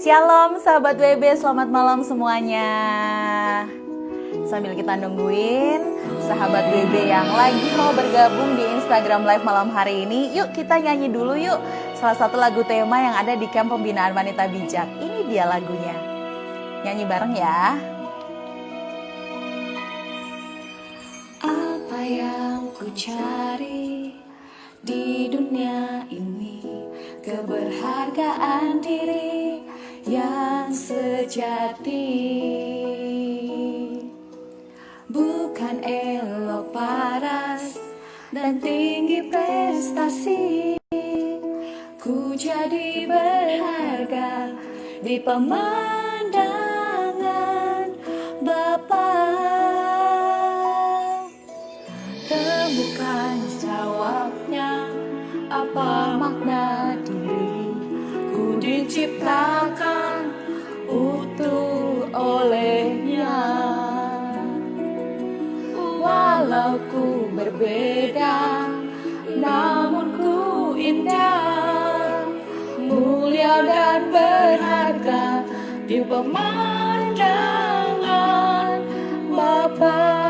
Shalom sahabat WB, selamat malam semuanya. Sambil kita nungguin sahabat WB yang lagi mau bergabung di Instagram Live malam hari ini, yuk kita nyanyi dulu yuk salah satu lagu tema yang ada di Camp Pembinaan Wanita Bijak. Ini dia lagunya. Nyanyi bareng ya. Apa yang ku cari di dunia ini, keberhargaan diri yang sejati, bukan elok paras dan tinggi prestasi. Ku jadi berharga di pemandangan Bapa. Temukan jawabnya, apa makna diri. Ku diciptakan utuh olehnya. Walau ku berbeda, namun ku indah, mulia dan berharga di pemandangan Bapa.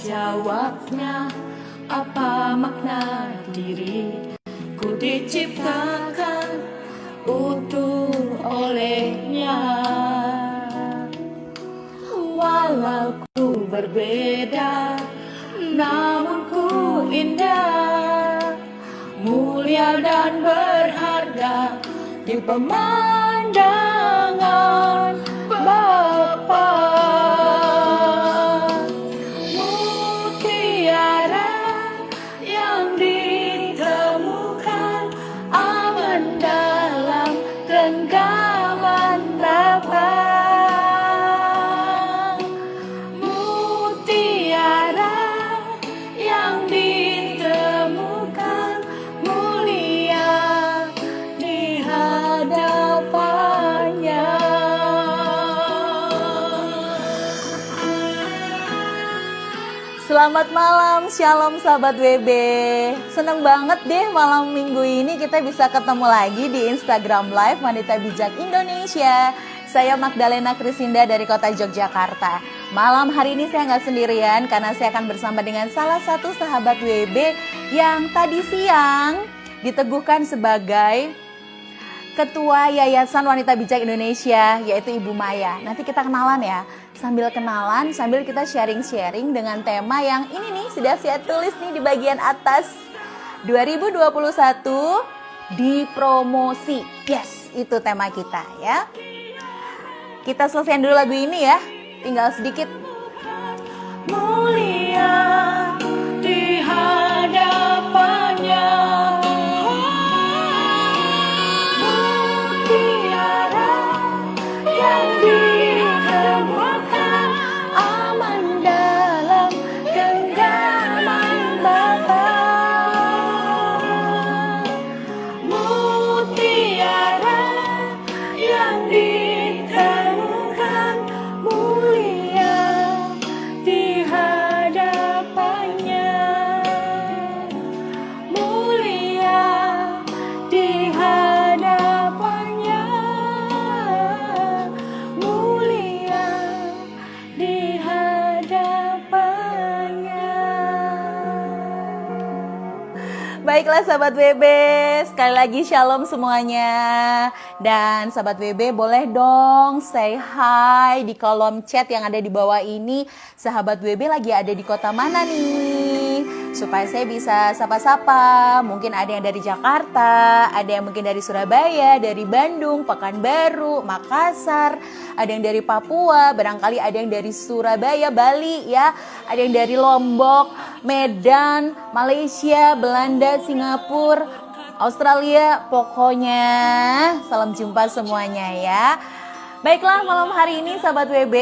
Jawabnya, apa makna diri. Ku diciptakan utuh olehnya. Walau ku berbeda, namun ku indah, mulia dan berharga di pemandangan Bapa. Selamat malam, shalom sahabat WB. Seneng banget deh malam minggu ini kita bisa ketemu lagi di Instagram Live Wanita Bijak Indonesia. Saya Magdalena Krisinda dari kota Yogyakarta. Malam hari ini saya nggak sendirian karena saya akan bersama dengan salah satu sahabat WB yang tadi siang diteguhkan sebagai Ketua Yayasan Wanita Bijak Indonesia, yaitu Ibu Maya. Nanti kita kenalan ya. Sambil kenalan, sambil kita sharing-sharing dengan tema yang ini nih, sudah saya tulis nih di bagian atas. 2021 dipromosi. Yes, itu tema kita ya. Kita selesaiin dulu lagu ini ya. Tinggal sedikit. Mulia di hadapannya. Baiklah sahabat WB, sekali lagi shalom semuanya. Dan sahabat WB boleh dong say hi di kolom chat yang ada di bawah ini. Sahabat WB lagi ada di kota mana nih? Supaya saya bisa sapa-sapa. Mungkin ada yang dari Jakarta, ada yang mungkin dari Surabaya, dari Bandung, Pekanbaru, Makassar, ada yang dari Papua, barangkali ada yang dari Surabaya, Bali ya, ada yang dari Lombok, Medan, Malaysia, Belanda, Singapura, Australia, pokoknya salam jumpa semuanya ya. Baiklah, malam hari ini sahabat WB,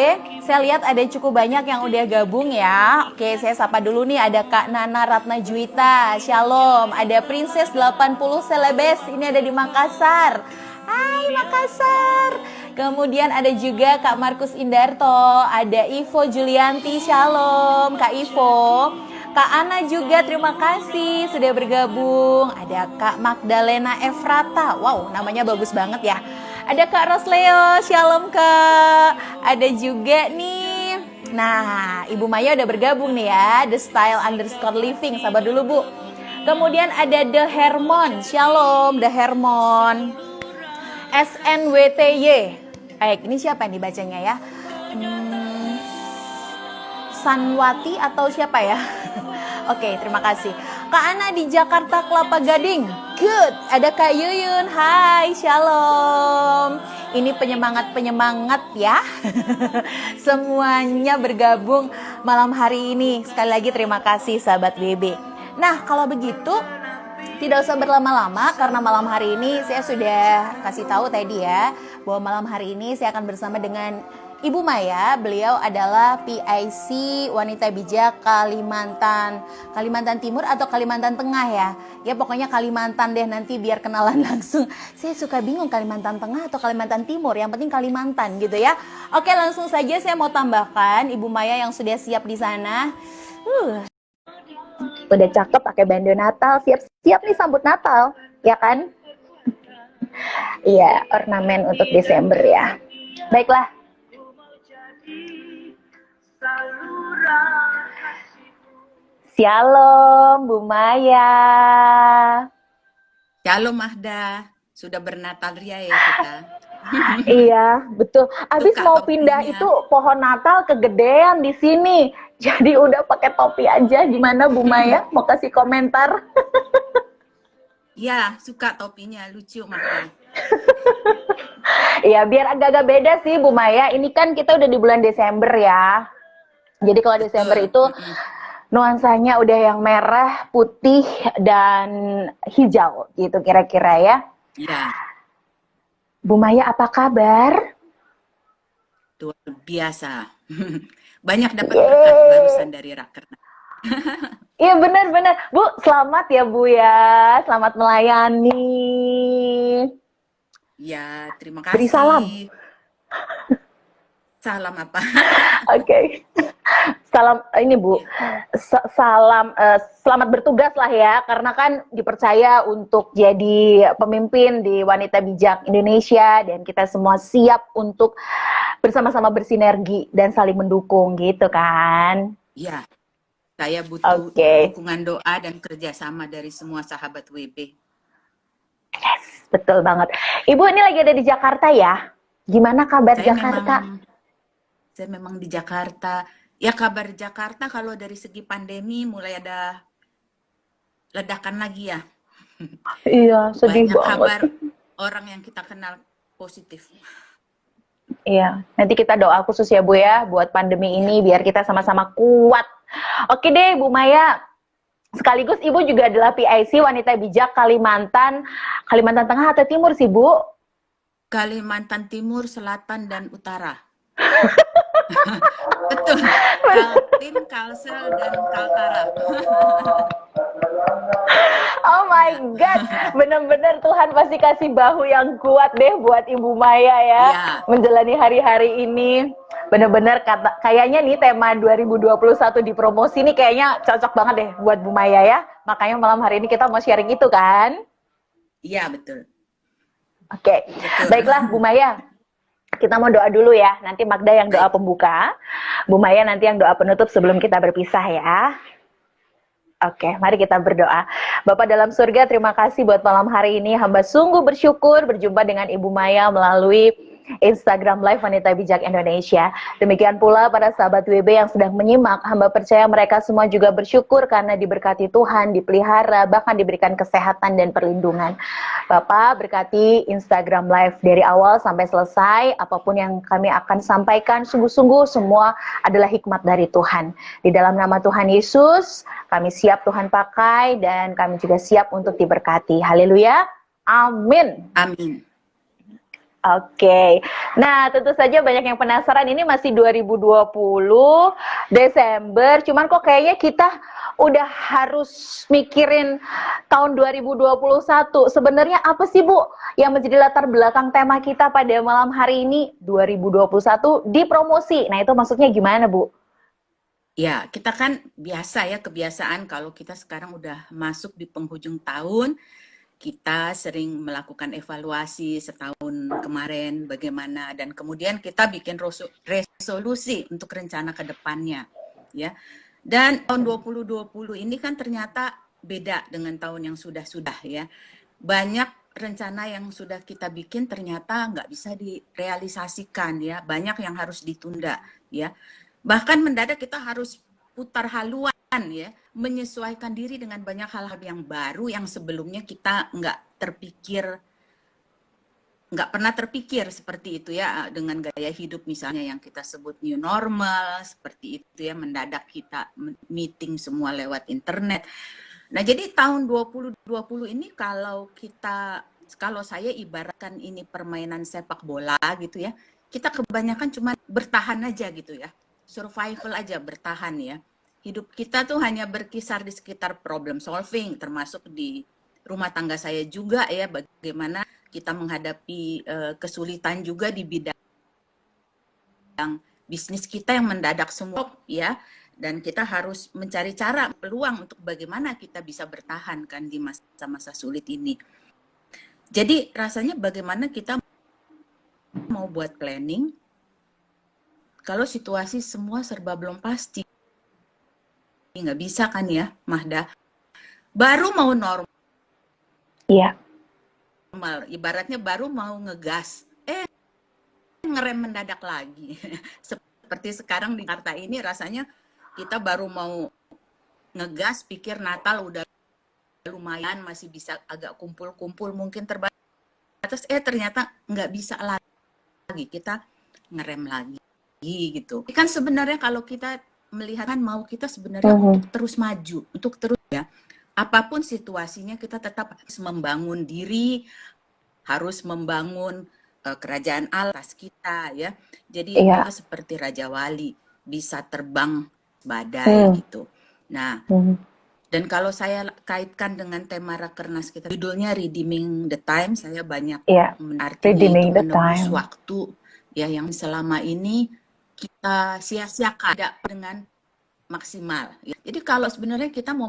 saya lihat ada cukup banyak yang udah gabung ya. Oke, saya sapa dulu nih, ada Kak Nana Ratna Juwita, Shalom. Ada Princess 80 Celebes, ini ada di Makassar. Hai Makassar. Kemudian ada juga Kak Markus Indarto, ada Ivo Julianti, Shalom Kak Ivo. Kak Ana juga terima kasih sudah bergabung. Ada Kak Magdalena Efrata, wow namanya bagus banget ya. Ada Kak Rosleo, Shalom Kak. Ada juga nih, nah Ibu Maya udah bergabung nih ya, The Style _ Living, sabar dulu Bu. Kemudian ada The Hermon, Shalom The Hermon. SNWTY, baik ini siapa nih bacanya ya? Sanwati atau siapa ya? Oke, terima kasih. Kak Ana di Jakarta Kelapa Gading. Good. Ada Kak Yuyun. Hai, Shalom. Ini penyemangat-penyemangat ya. Semuanya bergabung malam hari ini. Sekali lagi terima kasih sahabat WB. Nah, kalau begitu tidak usah berlama-lama karena malam hari ini saya sudah kasih tahu tadi ya bahwa malam hari ini saya akan bersama dengan Ibu Maya. Beliau adalah PIC Wanita Bijak Kalimantan Timur atau Kalimantan Tengah ya. Ya pokoknya Kalimantan deh, nanti biar kenalan langsung. Saya suka bingung Kalimantan Tengah atau Kalimantan Timur, yang penting Kalimantan gitu ya. Oke, langsung saja saya mau tambahkan Ibu Maya yang sudah siap di sana. Udah cakep pakai bando Natal, siap-siap nih sambut Natal, ya kan? Iya, ornamen untuk Desember ya. Baiklah. Shalom Bu Maya. Shalom Mahda, sudah bernatal ria ya kita. Iya, betul. Abis Suka mau topinya. pindah itu pohon Natal kegedean di sini. Jadi udah pakai topi aja. Gimana Bu Maya? Mau kasih komentar? Ya, suka topinya, lucu Mahda. Iya, biar agak-agak beda sih Bu Maya. Ini kan kita udah di bulan Desember ya. Jadi kalau Desember itu nuansanya udah yang merah, putih, dan hijau gitu kira-kira ya. Ya, Bu Maya apa kabar? luar biasa. Banyak dapat berkat barusan dari Rakernas. Iya benar-benar. Bu, selamat ya Bu ya. Selamat melayani. Ya, terima kasih. Beri salam. Salam apa? Oke. Salam ini Bu. Salam selamat bertugas lah ya, karena kan dipercaya untuk jadi pemimpin di Wanita Bijak Indonesia dan kita semua siap untuk bersama-sama bersinergi dan saling mendukung gitu kan. Ya, saya butuh dukungan doa dan kerjasama dari semua sahabat WB. Yes, betul banget. Ibu ini lagi ada di Jakarta ya? Gimana kabar Jakarta? Saya memang di Jakarta. Ya kabar Jakarta kalau dari segi pandemi mulai ada ledakan lagi ya. Iya, sedih banyak banget. Kabar orang yang kita kenal positif. Iya, nanti kita doa khusus ya Bu ya buat pandemi ini biar kita sama-sama kuat. Oke deh Bu Maya. Sekaligus Ibu juga adalah PIC Wanita Bijak Kalimantan Tengah atau Timur sih Bu? Kalimantan Timur, Selatan, dan Utara. Betul. Kaltim, Kalsel, dan Kaltara. Oh my God, bener-bener Tuhan pasti kasih bahu yang kuat deh buat Ibu Maya ya, menjalani hari-hari ini. Bener-bener kayaknya nih tema 2021 di promosi nih kayaknya cocok banget deh buat Bu Maya ya. Makanya malam hari ini kita mau sharing itu kan? Iya, betul. Oke, baiklah Bu Maya. Kita mau doa dulu ya, nanti Magda yang doa pembuka, Bu Maya nanti yang doa penutup sebelum kita berpisah ya. Oke, mari kita berdoa. Bapak dalam surga, terima kasih buat malam hari ini. Hamba sungguh bersyukur berjumpa dengan Ibu Maya melalui Instagram Live Wanita Bijak Indonesia. Demikian pula para sahabat WB yang sedang menyimak, hamba percaya mereka semua juga bersyukur karena diberkati Tuhan, dipelihara, bahkan diberikan kesehatan dan perlindungan. Bapak berkati Instagram Live dari awal sampai selesai, apapun yang kami akan sampaikan, sungguh-sungguh semua adalah hikmat dari Tuhan. Di dalam nama Tuhan Yesus, kami siap Tuhan pakai dan kami juga siap untuk diberkati. Haleluya. Amin. Amin. Oke, nah tentu saja banyak yang penasaran, ini masih 2020 Desember, cuman kok kayaknya kita udah harus mikirin tahun 2021. Sebenarnya apa sih Bu yang menjadi latar belakang tema kita pada malam hari ini 2021 dipromosi? Nah itu maksudnya gimana Bu? Ya, kita kan biasa ya, kebiasaan kalau kita sekarang udah masuk di penghujung tahun, kita sering melakukan evaluasi setahun kemarin bagaimana, dan kemudian kita bikin resolusi untuk rencana ke depannya, ya. Dan tahun 2020 ini kan ternyata beda dengan tahun yang sudah-sudah ya. Banyak rencana yang sudah kita bikin ternyata nggak bisa direalisasikan ya, banyak yang harus ditunda ya. Bahkan mendadak kita harus putar haluan ya, menyesuaikan diri dengan banyak hal-hal yang baru yang sebelumnya kita nggak pernah terpikir seperti itu ya, dengan gaya hidup misalnya yang kita sebut new normal seperti itu ya, mendadak kita meeting semua lewat internet. Nah, jadi tahun 2020 ini kalau saya ibaratkan ini permainan sepak bola gitu ya, kita kebanyakan cuma bertahan aja gitu ya, survival aja, bertahan ya. Hidup kita tuh hanya berkisar di sekitar problem solving, termasuk di rumah tangga saya juga ya, bagaimana kita menghadapi kesulitan juga di bidang bisnis kita yang mendadak semua ya, dan kita harus mencari cara, peluang untuk bagaimana kita bisa bertahan kan di masa-masa sulit ini. Jadi rasanya bagaimana kita mau buat planning kalau situasi semua serba belum pasti. Nggak bisa kan ya, Mahda. Baru mau normal. Iya. Ibaratnya baru mau ngegas. Ngerem mendadak lagi. Seperti sekarang di Jakarta ini rasanya kita baru mau ngegas, pikir Natal udah lumayan, masih bisa agak kumpul-kumpul, mungkin terbatas. Ternyata nggak bisa lagi. Kita ngerem lagi gitu. Kan sebenarnya kalau kita melihat kan mau kita sebenarnya untuk terus maju, untuk terus ya, apapun situasinya kita tetap harus membangun diri, harus membangun kerajaan atas kita ya. Jadi kita seperti Raja Wali, bisa terbang badai gitu. Nah, dan kalau saya kaitkan dengan tema Rakernas kita, judulnya Redeeming the Time, saya banyak artinya itu menebus waktu ya yang selama ini kita sia-siakan dengan maksimal. Jadi kalau sebenarnya kita mau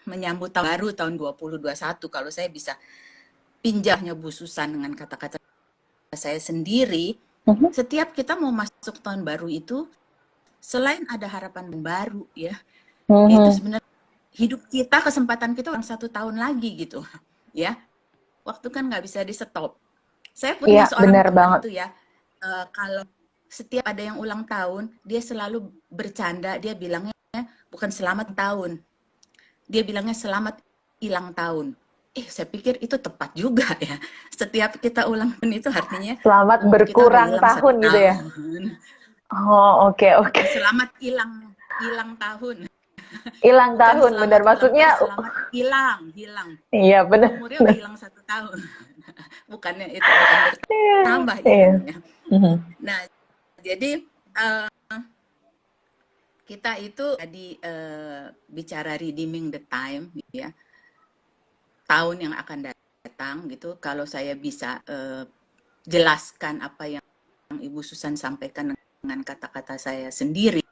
menyambut tahun baru tahun 2021, kalau saya bisa pinjamnya Bu Susan dengan kata-kata saya sendiri, setiap kita mau masuk tahun baru itu, selain ada harapan baru ya, itu sebenarnya hidup kita, kesempatan kita yang 1 tahun lagi gitu ya. Waktu kan nggak bisa di stop. Saya punya seorang teman tuh ya, kalau setiap ada yang ulang tahun, dia selalu bercanda, dia bilangnya bukan selamat tahun, dia bilangnya selamat hilang tahun. Saya pikir itu tepat juga ya. Setiap kita ulang tahun itu artinya selamat berkurang tahun gitu ya. Oh, oke. Selamat hilang tahun. Hilang tahun, benar maksudnya. Selamat hilang. Iya benar. Umurnya udah hilang 1 tahun. Bukannya itu bukan bertambah ya. Nah, jadi kita itu tadi bicara redeeming the time ya, tahun yang akan datang gitu. Kalau saya bisa jelaskan apa yang Ibu Susan sampaikan dengan kata-kata saya sendiri,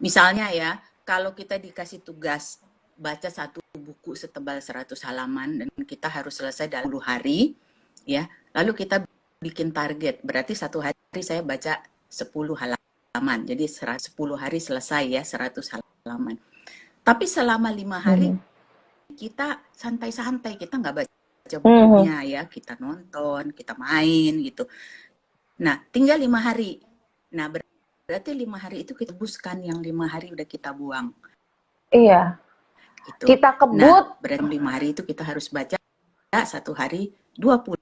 misalnya ya, kalau kita dikasih tugas baca 1 buku setebal 100 halaman dan kita harus selesai dalam 10 hari ya, lalu kita bikin target, berarti 1 hari saya baca 10 halaman, jadi 10 hari selesai ya 100 halaman. Tapi selama 5 hari kita santai-santai, kita nggak baca bukunya ya, kita nonton, kita main gitu. Nah, tinggal 5 hari. Nah, berarti 5 hari itu kita buskan yang 5 hari udah kita buang. Iya. Gitu. Kita Nah, kebut. berarti 5 hari itu kita harus baca 1 hari 20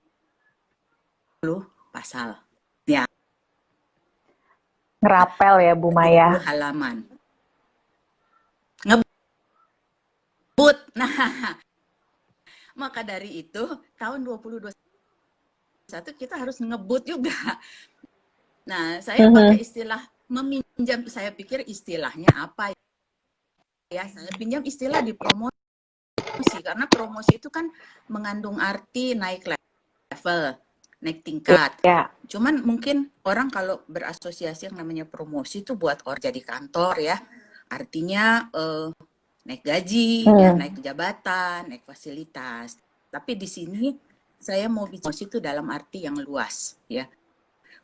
pasal. Ya, Ngerapel ya Bu Maya. 20 halaman. Ngebut. Nah, maka dari itu tahun 2021 kita harus ngebut juga. Nah, saya pakai istilah meminjam, saya pikir istilahnya apa ya? Saya pinjam istilah di promosi, karena promosi itu kan mengandung arti naik level, naik tingkat. Ya. Cuman mungkin orang kalau berasosiasi yang namanya promosi itu buat orang jadi kantor ya, artinya naik gaji, ya, naik jabatan, naik fasilitas. Tapi di sini saya mau bicara promosi itu dalam arti yang luas ya.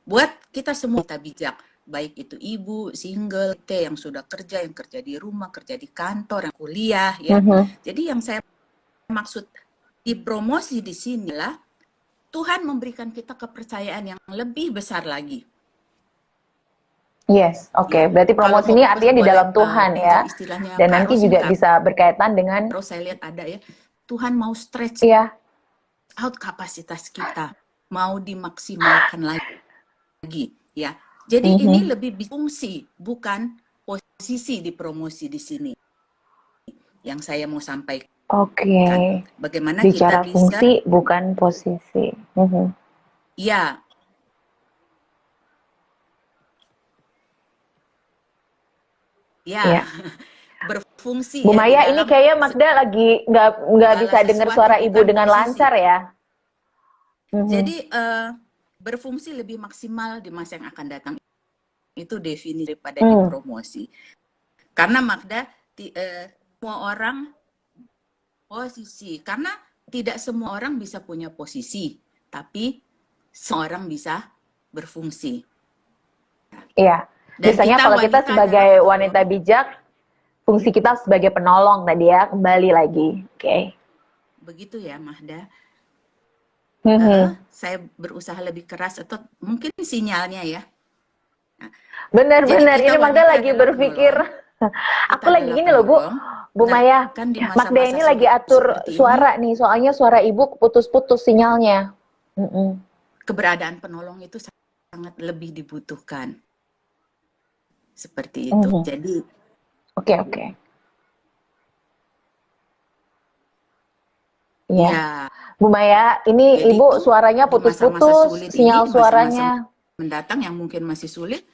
Buat kita semua, kita bijak, baik itu ibu, single, yang sudah kerja, yang kerja di rumah, kerja di kantor, yang kuliah ya. Jadi yang saya maksud di promosi di sini lah, Tuhan memberikan kita kepercayaan yang lebih besar lagi. Yes, oke. Berarti promosi ini artinya di dalam Tuhan ya. Dan nanti juga bisa berkaitan dengan, terus saya lihat ada ya, Tuhan mau stretch out kapasitas kita, mau dimaksimalkan lagi ya. Jadi ini lebih fungsi, bukan posisi di promosi di sini. Yang saya mau sampaikan. Oke. Bagaimana bicara kita bisa fungsi bukan posisi. Ya. Ya. Berfungsi. Bu Maya, ini kayaknya Magda lagi nggak bisa dengar suara Ibu dengan lancar ya. Jadi berfungsi lebih maksimal di masa yang akan datang, itu definisi daripada di promosi. Karena Magda, semua orang posisi, karena tidak semua orang bisa punya posisi, tapi semua orang bisa berfungsi. Iya. Biasanya kalau kita sebagai wanita bijak, fungsi kita sebagai penolong tadi ya, kembali lagi. Oke. Begitu ya, Magda. Saya berusaha lebih keras, atau mungkin sinyalnya ya. Benar-benar, ini Magda lagi berpikir. Aku lagi gini loh Bu Maya, kan Magda ini lagi atur suara nih, soalnya suara Ibu putus-putus sinyalnya. Keberadaan penolong itu sangat lebih dibutuhkan. Seperti itu. Jadi Oke. Ya. Bu Maya, ini jadi Ibu suaranya putus-putus, sinyal suaranya. Mendatang yang mungkin masih sulit,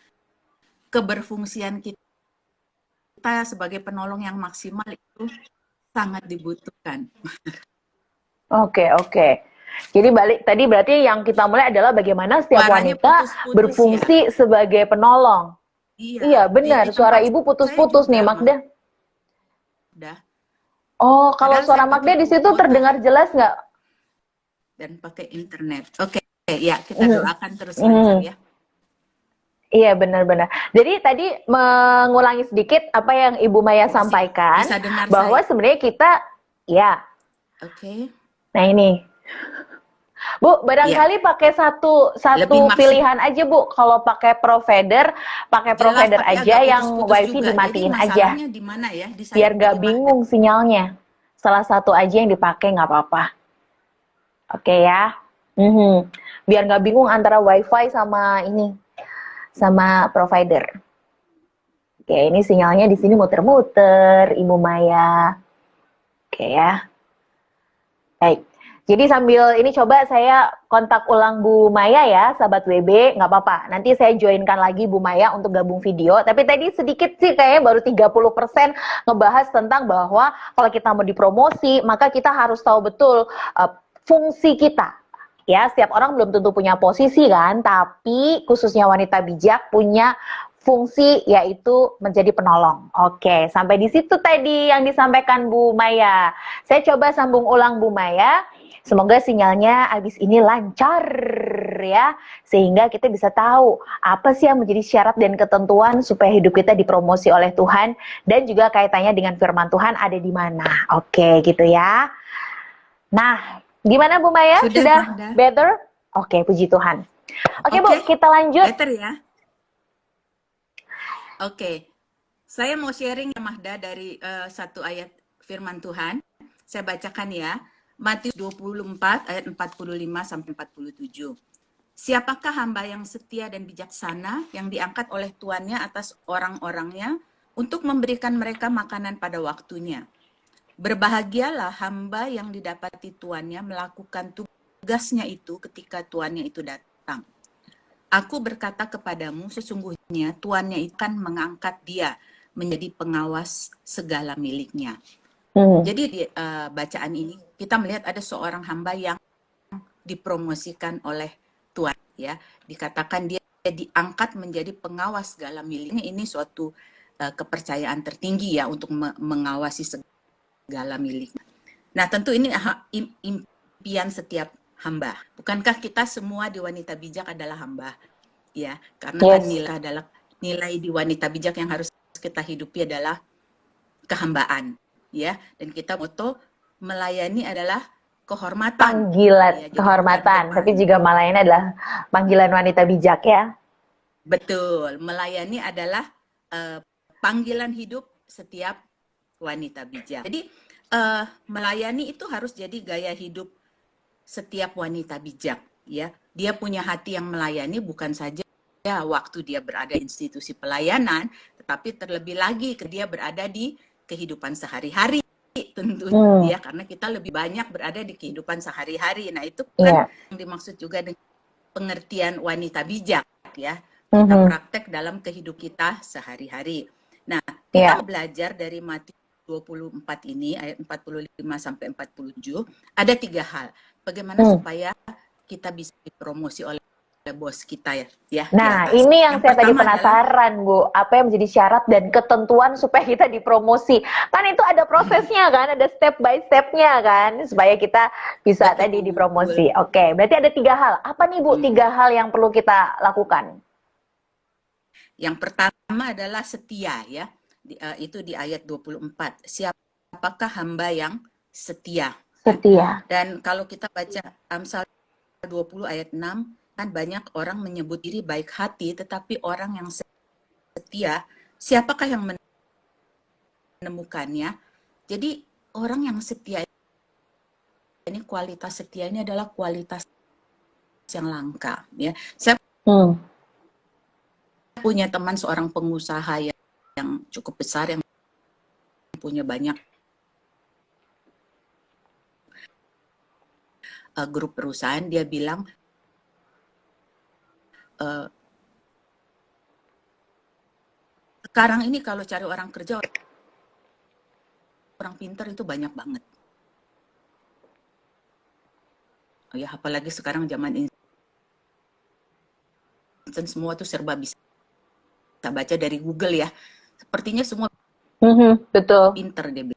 keberfungsian kita sebagai penolong yang maksimal itu sangat dibutuhkan. Oke. Jadi balik tadi berarti yang kita mulai adalah bagaimana setiap wanita berfungsi sebagai penolong. Iya benar, suara Ibu putus-putus nih Magda. Oh, kalau suara Magda di situ terdengar jelas nggak? Dan pakai internet. Oke, ya kita doakan terus lancar ya. Iya benar-benar. Jadi tadi mengulangi sedikit apa yang Ibu Maya sampaikan, bahwa sebenarnya kita ya. Oke. Nah ini, Bu, barangkali pakai satu pilihan aja Bu. Kalau pakai provider aja yang wifi dimatiin aja. Di mana ya? Biar nggak bingung sinyalnya. Salah satu aja yang dipakai nggak apa-apa. Oke ya. Biar nggak bingung antara wifi sama ini, sama provider. Oke, ini sinyalnya di sini muter-muter, Ibu Maya. Oke ya. Baik. Jadi sambil ini coba saya kontak ulang Bu Maya ya, sahabat WB, nggak apa-apa. Nanti saya joinkan lagi Bu Maya untuk gabung video. Tapi tadi sedikit sih kayaknya baru 30% ngebahas tentang bahwa kalau kita mau dipromosi, maka kita harus tahu betul fungsi kita. Ya, setiap orang belum tentu punya posisi kan, tapi khususnya wanita bijak punya fungsi yaitu menjadi penolong. Oke, sampai di situ tadi yang disampaikan Bu Maya. Saya coba sambung ulang Bu Maya. Semoga sinyalnya abis ini lancar ya, sehingga kita bisa tahu apa sih yang menjadi syarat dan ketentuan supaya hidup kita dipromosi oleh Tuhan, dan juga kaitannya dengan firman Tuhan ada di mana. Oke, gitu ya. Nah, Gimana Bu Maya? Sudah, Sudah Magda. better? Oke, puji Tuhan. Oke Bu, Oke. kita lanjut. Better ya. Oke. Saya mau sharing ya Mahda dari satu ayat firman Tuhan. Saya bacakan ya. Matius 24 ayat 45 sampai 47. Siapakah hamba yang setia dan bijaksana yang diangkat oleh tuannya atas orang-orangnya untuk memberikan mereka makanan pada waktunya? Berbahagialah hamba yang didapati tuannya melakukan tugasnya itu ketika tuannya itu datang. Aku berkata kepadamu, sesungguhnya tuannya akan mengangkat dia menjadi pengawas segala miliknya. Jadi di bacaan ini kita melihat ada seorang hamba yang dipromosikan oleh Tuhan, ya, dikatakan dia diangkat menjadi pengawas segala miliknya. Ini suatu kepercayaan tertinggi ya untuk mengawasi segala miliknya. Nah tentu ini impian setiap hamba. Bukankah kita semua di Wanita Bijak adalah hamba, ya? Karena kan nilai adalah nilai di Wanita Bijak yang harus kita hidupi adalah kehambaan, ya. Dan kita moto melayani adalah kehormatan. Panggilan, ya, kehormatan. Tapi juga melayani adalah panggilan wanita bijak ya. Betul, melayani adalah panggilan hidup setiap wanita bijak. Jadi melayani itu harus jadi gaya hidup setiap wanita bijak, ya. Dia punya hati yang melayani bukan saja waktu dia berada di institusi pelayanan, tetapi terlebih lagi dia berada di kehidupan sehari-hari. Tentunya ya, karena kita lebih banyak berada di kehidupan sehari-hari. Nah itu kan yang dimaksud juga dengan pengertian wanita bijak, ya, kita praktek dalam kehidupan kita sehari-hari. Nah kita belajar dari Matius 24 ini ayat 45 sampai 47 ada 3 hal bagaimana supaya kita bisa dipromosi oleh bos kita ya. Nah, ini yang saya tadi penasaran, Bu. Apa yang menjadi syarat dan ketentuan supaya kita dipromosi? Kan itu ada prosesnya kan, ada step by stepnya kan, supaya kita bisa tadi dipromosi. Oke, berarti ada 3 hal. Apa nih Bu, 3 hal yang perlu kita lakukan? Yang pertama adalah setia ya. Itu di ayat 24. Siapakah hamba yang setia? Setia. Dan kalau kita baca Amsal 20 ayat 6, kan banyak orang menyebut diri baik hati, tetapi orang yang setia, siapakah yang menemukannya? Jadi orang yang setia ini, kualitas setia ini adalah kualitas yang langka. Ya, saya punya teman seorang pengusaha yang cukup besar, yang punya banyak grup perusahaan. Dia bilang, sekarang ini kalau cari orang kerja, orang pintar itu banyak banget. Oh ya, apalagi sekarang zaman instan, semua tuh serba bisa baca dari Google ya. Sepertinya semua betul. pintar, dia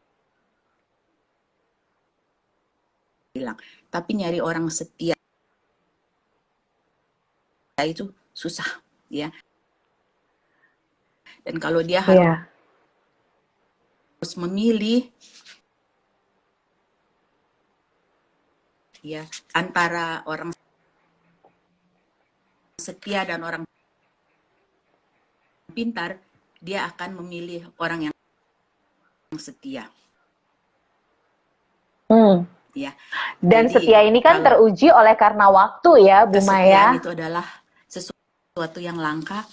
bilang. Tapi nyari orang setia itu susah ya. Dan kalau dia harus memilih ya antara orang setia dan orang pintar, dia akan memilih orang yang setia. Ya. Dan jadi, setia ini kan teruji oleh karena waktu ya, Bu Maya. Kesetiaan itu adalah sesuatu yang langka.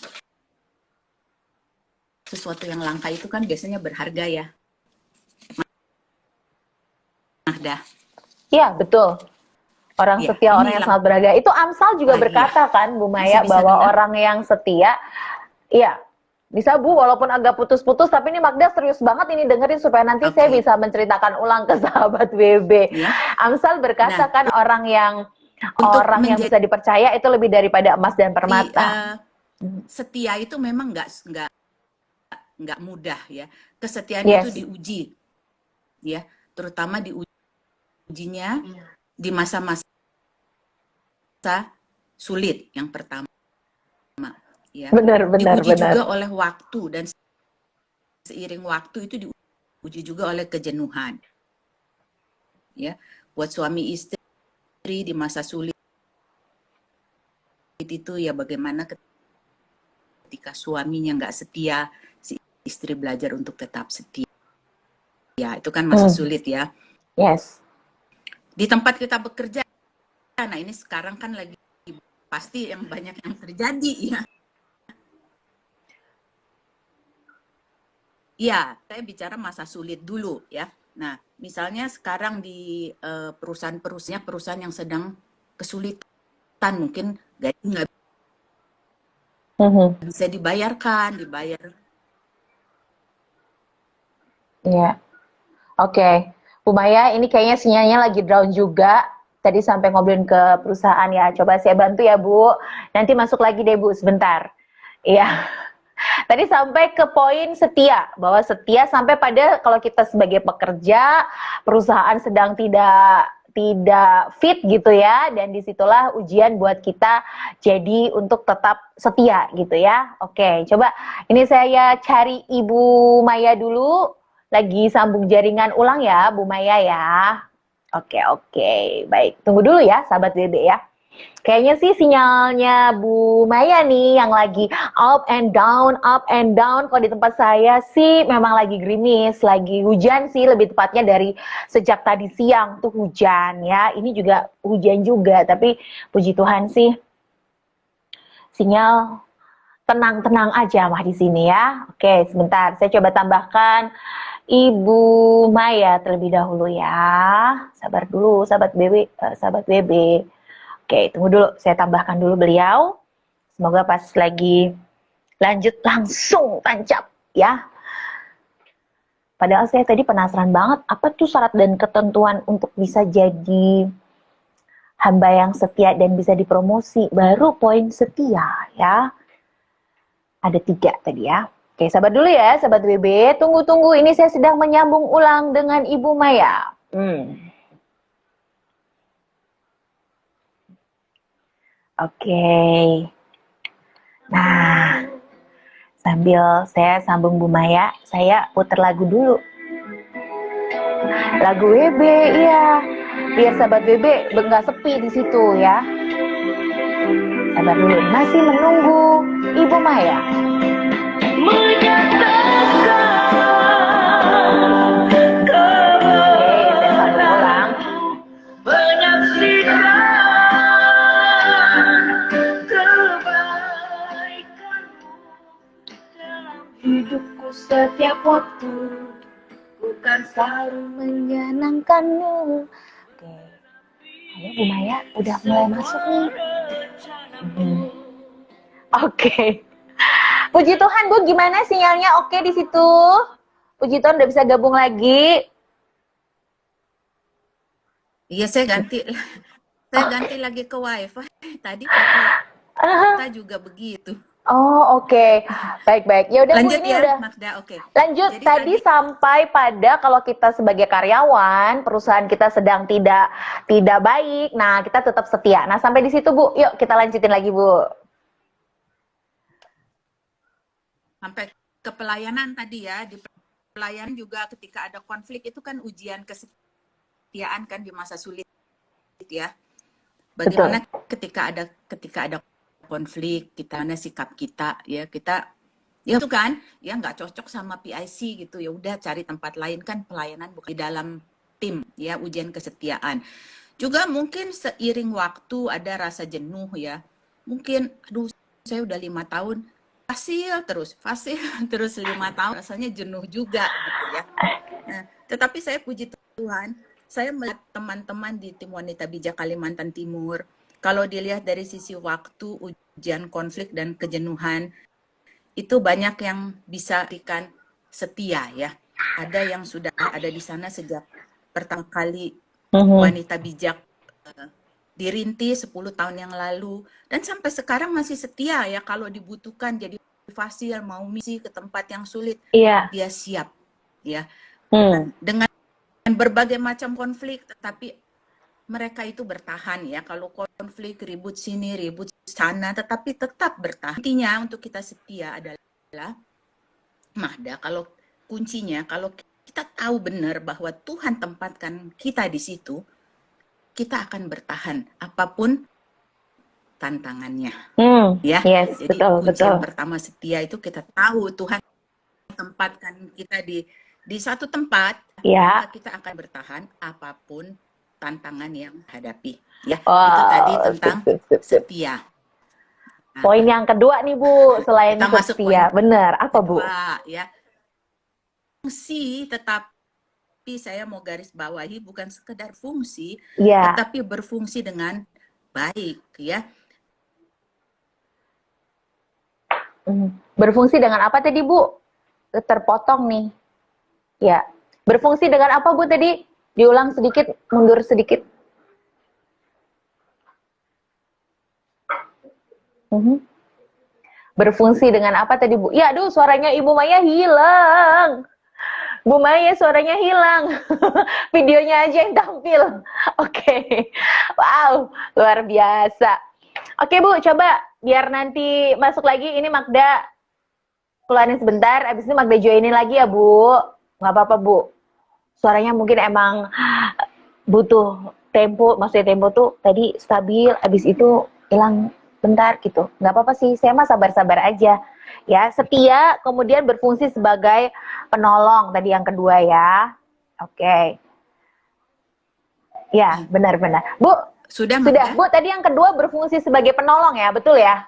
Sesuatu yang langka itu kan biasanya berharga ya. Mahda. Iya, betul. Orang setia, orang yang sangat berharga. Itu Amsal juga berkata kan, Bu Maya, bahwa orang yang setia, iya, bisa Bu, walaupun agak putus-putus, tapi ini Magda serius banget ini dengerin supaya nanti saya bisa menceritakan ulang ke sahabat WB. Amsal berkata kan orang yang bisa dipercaya itu lebih daripada emas dan permata. Setia itu memang nggak mudah ya. Kesetiaan itu diuji, ya, terutama diujinya di masa-masa sulit yang pertama. Ya. Diuji juga oleh waktu, dan seiring waktu itu diuji juga oleh kejenuhan. Ya, buat suami istri di masa sulit itu ya bagaimana ketika suaminya nggak setia, si istri belajar untuk tetap setia. Ya, itu kan masa sulit ya. Yes. Di tempat kita bekerja, nah ini sekarang kan lagi pasti yang banyak yang terjadi ya. Iya, saya bicara masa sulit dulu ya. Nah, misalnya sekarang di perusahaan yang sedang kesulitan, mungkin gaji nggak bisa dibayar. Iya. Oke. Bu Maya, ini kayaknya sinyalnya lagi down juga. Tadi sampai ngobrolin ke perusahaan ya. Coba saya bantu ya, Bu. Nanti masuk lagi deh, Bu, sebentar. Iya. Tadi sampai ke poin setia, bahwa setia sampai pada kalau kita sebagai pekerja, perusahaan sedang tidak fit gitu ya, dan disitulah ujian buat kita jadi untuk tetap setia gitu ya. Oke, coba ini saya cari Ibu Maya dulu, lagi sambung jaringan ulang ya Bu Maya ya. Oke, baik, tunggu dulu ya sahabat BB ya. Kayaknya sih sinyalnya Bu Maya nih yang lagi up and down. Kalau di tempat saya sih memang lagi gerimis, lagi hujan sih lebih tepatnya dari sejak tadi siang tuh hujan ya. Ini juga hujan juga, tapi puji Tuhan sih sinyal tenang-tenang aja mah di sini ya. Oke, sebentar saya coba tambahkan Ibu Maya terlebih dahulu ya. Sabar dulu sahabat BB. Oke, tunggu dulu. Saya tambahkan dulu beliau. Semoga pas lagi lanjut langsung tancap ya. Padahal saya tadi penasaran banget, apa tuh syarat dan ketentuan untuk bisa jadi hamba yang setia dan bisa dipromosi. Baru poin setia ya. Ada 3 tadi ya. Oke, sabar dulu ya, sahabat BB. Tunggu. Ini saya sedang menyambung ulang dengan Ibu Maya. Oke. Nah, sambil saya sambung Bu Maya, saya putar lagu dulu. Lagu WB, iya. Biar sahabat WB nggak sepi di situ ya. Sabar dulu, masih menunggu Ibu Maya. Hidupku setiap waktu bukan selalu menyenangkanmu. Oke, ayo Bu Maya udah mulai masuk nih. Oke. Puji Tuhan Bu, gimana sinyalnya? Oke di situ. Puji Tuhan udah bisa gabung lagi. Iya, saya ganti lagi ke WiFi. Tadi pakai data juga begitu. Oh, oke. Baik. Ya udah Bu, ini ya, udah. Magda, oke. Lanjut, Jadi tadi sampai pada kalau kita sebagai karyawan, perusahaan kita sedang tidak baik. Nah, kita tetap setia. Nah, sampai di situ Bu. Yuk kita lanjutin lagi Bu. Sampai ke pelayanan tadi ya. Di pelayanan juga ketika ada konflik itu kan ujian kesetiaan kan di masa sulit ya. Bagaimana ketika ada konflik, kita mana sikap kita ya, kita ya itu kan ya nggak cocok sama PIC gitu, ya udah cari tempat lain, kan pelayanan bukan di dalam tim ya, ujian kesetiaan. Juga mungkin seiring waktu ada rasa jenuh ya, mungkin aduh saya udah 5 tahun fasil terus 5 tahun, rasanya jenuh juga gitu ya. Nah, tetapi saya puji Tuhan, saya melihat teman-teman di tim wanita bijak Kalimantan Timur, kalau dilihat dari sisi waktu, ujian konflik dan kejenuhan, itu banyak yang bisa dikatakan setia ya. Ada yang sudah ada di sana sejak pertama kali wanita bijak dirintis 10 tahun yang lalu, dan sampai sekarang masih setia ya, kalau dibutuhkan jadi fasil, mau misi ke tempat yang sulit, dia siap ya. Dengan berbagai macam konflik, tetapi mereka itu bertahan ya. Kalau konflik, ribut sini, ribut sana, tetapi tetap bertahan. Intinya untuk kita setia adalah, Mahda, kalau kuncinya, kalau kita tahu benar bahwa Tuhan tempatkan kita di situ, kita akan bertahan apapun tantangannya. Ya, Yes, jadi betul, kunci betul. yang pertama setia itu kita tahu Tuhan tempatkan kita di satu tempat, Ya. maka kita akan bertahan apapun tantangan yang hadapi. Ya, itu tadi Wow, sip, tentang sip, sip, sip. setia. Nah, Poin yang kedua nih Bu, selain kita masuk poin setia. Bener, apa Bu? kedua, ya. Fungsi, tetapi saya mau garis bawahi bukan sekedar fungsi, Ya, tetapi berfungsi dengan baik, ya. berfungsi dengan apa tadi Bu? Terpotong nih. Ya, berfungsi dengan apa Bu tadi? Diulang sedikit, mundur sedikit. Berfungsi dengan apa tadi Bu? Ya, aduh suaranya Ibu Maya hilang. Bu Maya suaranya hilang. Videonya aja yang tampil. Oke. Wow, luar biasa. Oke Bu, coba biar nanti masuk lagi. Ini Magda keluarin sebentar. Abis ini Magda joinin lagi ya Bu. Nggak apa-apa Bu. Suaranya mungkin emang butuh tempo. Maksudnya tempo tuh tadi stabil. Abis itu hilang bentar gitu. Nggak apa-apa sih. Saya mah sabar-sabar aja. Ya, setia kemudian berfungsi sebagai penolong tadi yang kedua ya. Oke. Ya, benar-benar. Bu, Sudah, sudah. Magda? Bu, tadi yang kedua berfungsi sebagai penolong ya, betul ya?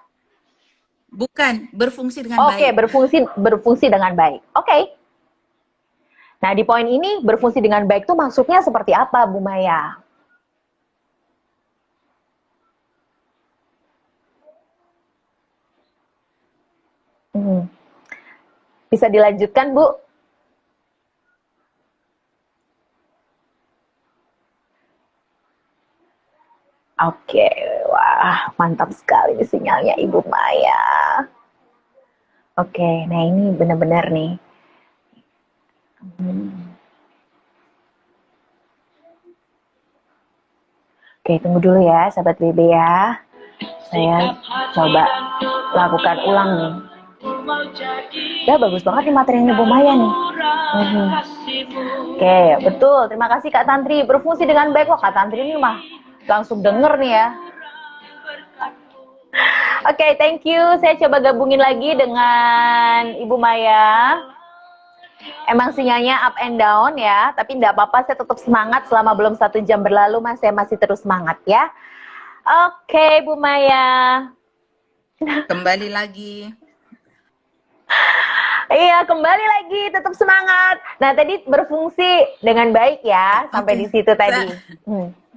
Bukan, berfungsi dengan Oke, baik. berfungsi dengan baik. Oke. Nah, di poin ini berfungsi dengan baik itu maksudnya seperti apa, Bu Maya? Bisa dilanjutkan, Bu? Oke, wah mantap sekali nih sinyalnya Ibu Maya. Oke, nah ini benar-benar nih. Oke, tunggu dulu ya, sahabat BB ya. Saya coba lakukan ulang nih. Ya, bagus banget nih materinya Bu Maya nih. Oke, betul. Terima kasih Kak Tantri. Berfungsi dengan baik. Wah, Kak Tantri ini mah langsung denger nih ya. Oke, thank you. Saya coba gabungin lagi dengan Ibu Maya. Emang sinyalnya up and down ya, tapi enggak apa-apa, saya tetap semangat selama belum 1 jam berlalu, Mas. Saya masih terus semangat ya. Oke, Bu Maya. Kembali lagi. Iya, kembali lagi, tetap semangat. Nah, tadi berfungsi dengan baik ya, sampai di situ tadi.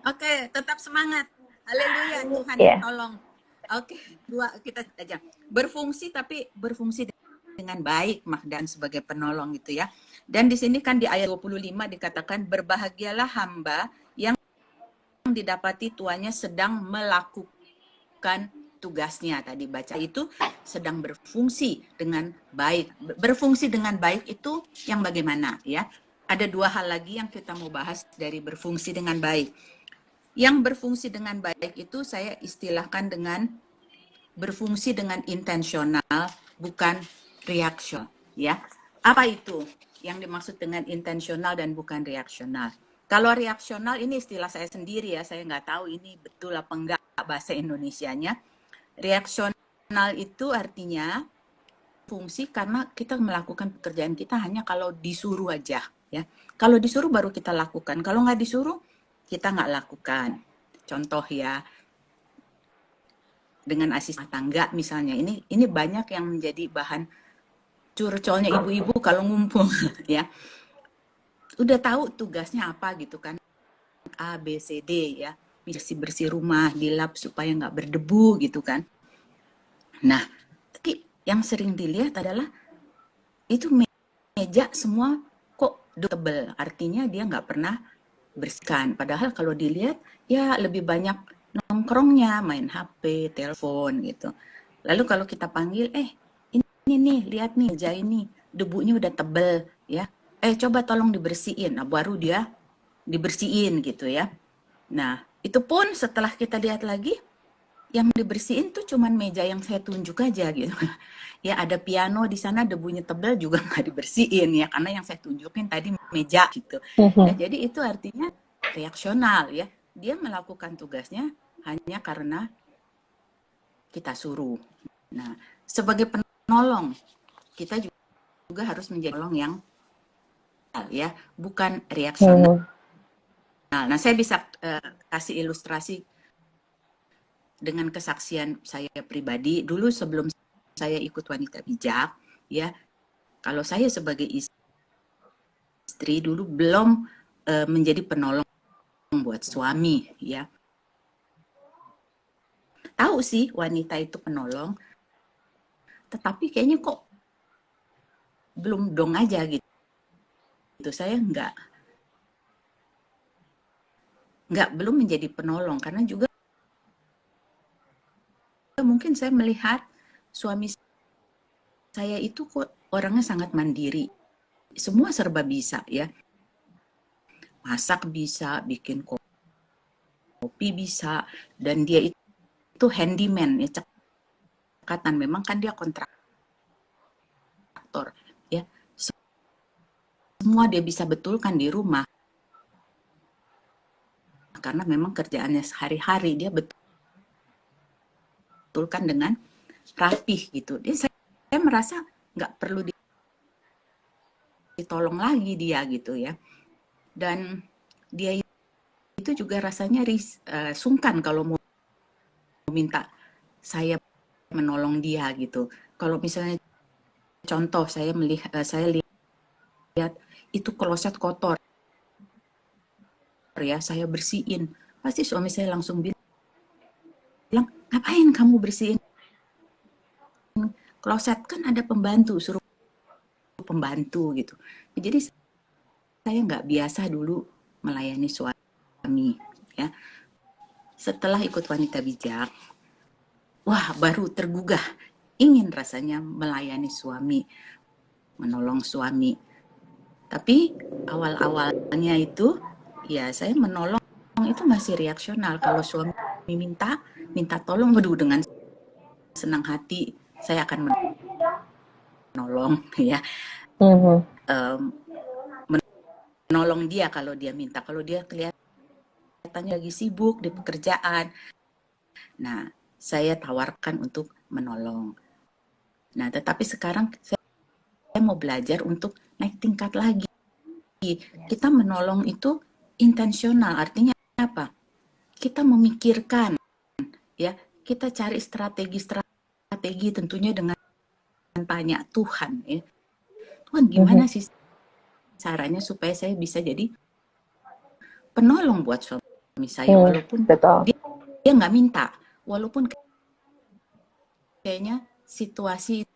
Oke, tetap semangat. Haleluya, Tuhan Yeah. tolong. Oke, dua kita aja. Berfungsi tapi berfungsi dengan baik, Magdan sebagai penolong gitu ya. Dan di sini kan di ayat 25 dikatakan berbahagialah hamba yang didapati tuannya sedang melakukan tugasnya. Tadi baca itu sedang berfungsi dengan baik. Berfungsi dengan baik itu yang bagaimana ya? Ada 2 hal lagi yang kita mau bahas dari berfungsi dengan baik. Yang berfungsi dengan baik itu saya istilahkan dengan berfungsi dengan intensional, bukan reaksional, ya. Apa itu yang dimaksud dengan intensional dan bukan reaksional? Kalau reaksional ini istilah saya sendiri ya, saya nggak tahu ini betul apa enggak bahasa Indonesianya. Reaksional itu artinya fungsi karena kita melakukan pekerjaan kita hanya kalau disuruh aja, ya. Kalau disuruh baru kita lakukan, kalau nggak disuruh kita nggak lakukan. Contoh ya, dengan asisten tangga misalnya, ini banyak yang menjadi bahan curcolnya ibu-ibu kalau ngumpul ya. Udah tahu tugasnya apa gitu kan, A, B, C, D ya, bersih-bersih rumah, dilap supaya nggak berdebu gitu kan. Nah, tapi yang sering dilihat adalah itu meja semua kok tebel, artinya dia nggak pernah bersihkan. Padahal kalau dilihat ya lebih banyak nongkrongnya, main HP, telepon gitu. Lalu kalau kita panggil, ini nih, lihat nih, meja ini, debunya udah tebel ya. Coba tolong dibersihin. Nah, baru dia dibersihin gitu ya. Nah, itu pun setelah kita lihat lagi, yang dibersihin tuh cuman meja yang saya tunjuk aja gitu. Ya ada piano di sana debunya tebal juga nggak dibersihin ya, karena yang saya tunjukin tadi meja gitu. Ya, jadi itu artinya reaksional ya. dia melakukan tugasnya hanya karena kita suruh. Nah, sebagai penolong, kita juga harus menjadi penolong yang ya, bukan reaksional. Nah, saya bisa kasih ilustrasi dengan kesaksian saya pribadi. Dulu sebelum saya ikut Wanita Bijak, ya, kalau saya sebagai istri dulu belum menjadi penolong buat suami, ya. Tahu sih wanita itu penolong, tetapi kayaknya kok belum dong aja gitu. Saya belum menjadi penolong karena juga mungkin saya melihat suami saya itu kok orangnya sangat mandiri. Semua serba bisa, ya. Masak bisa, bikin kopi bisa, dan dia itu handyman, ya, cekatan. Memang kan dia kontraktor, ya. Semua dia bisa betulkan di rumah. Karena memang kerjaannya sehari-hari dia betulkan dengan rapih gitu. Dia saya merasa nggak perlu ditolong lagi dia gitu, ya. Dan dia itu juga rasanya sungkan kalau mau minta saya menolong dia gitu. Kalau misalnya contoh saya lihat itu kloset kotor, ya, saya bersihin. Pasti suami saya langsung bilang, ngapain kamu bersihin kloset, kan ada pembantu, suruh pembantu gitu. Jadi saya nggak biasa dulu melayani suami, ya. Setelah ikut Wanita Bijak, wah, baru tergugah, ingin rasanya melayani suami, menolong suami. Tapi awal-awalnya itu, ya, saya menolong itu masih reaksional. Kalau suami minta tolong, waduh, dengan senang hati saya akan menolong, ya. Menolong dia kalau dia minta, kalau dia kelihatannya lagi sibuk di pekerjaan, nah, saya tawarkan untuk menolong. Nah, tetapi sekarang saya mau belajar untuk naik tingkat lagi. Kita menolong itu intensional, artinya apa? Kita memikirkan, ya, kita cari strategi tentunya dengan tanya Tuhan, ya. Tuhan, gimana sih caranya supaya saya bisa jadi penolong buat suami saya, walaupun dia nggak minta, walaupun kayaknya situasi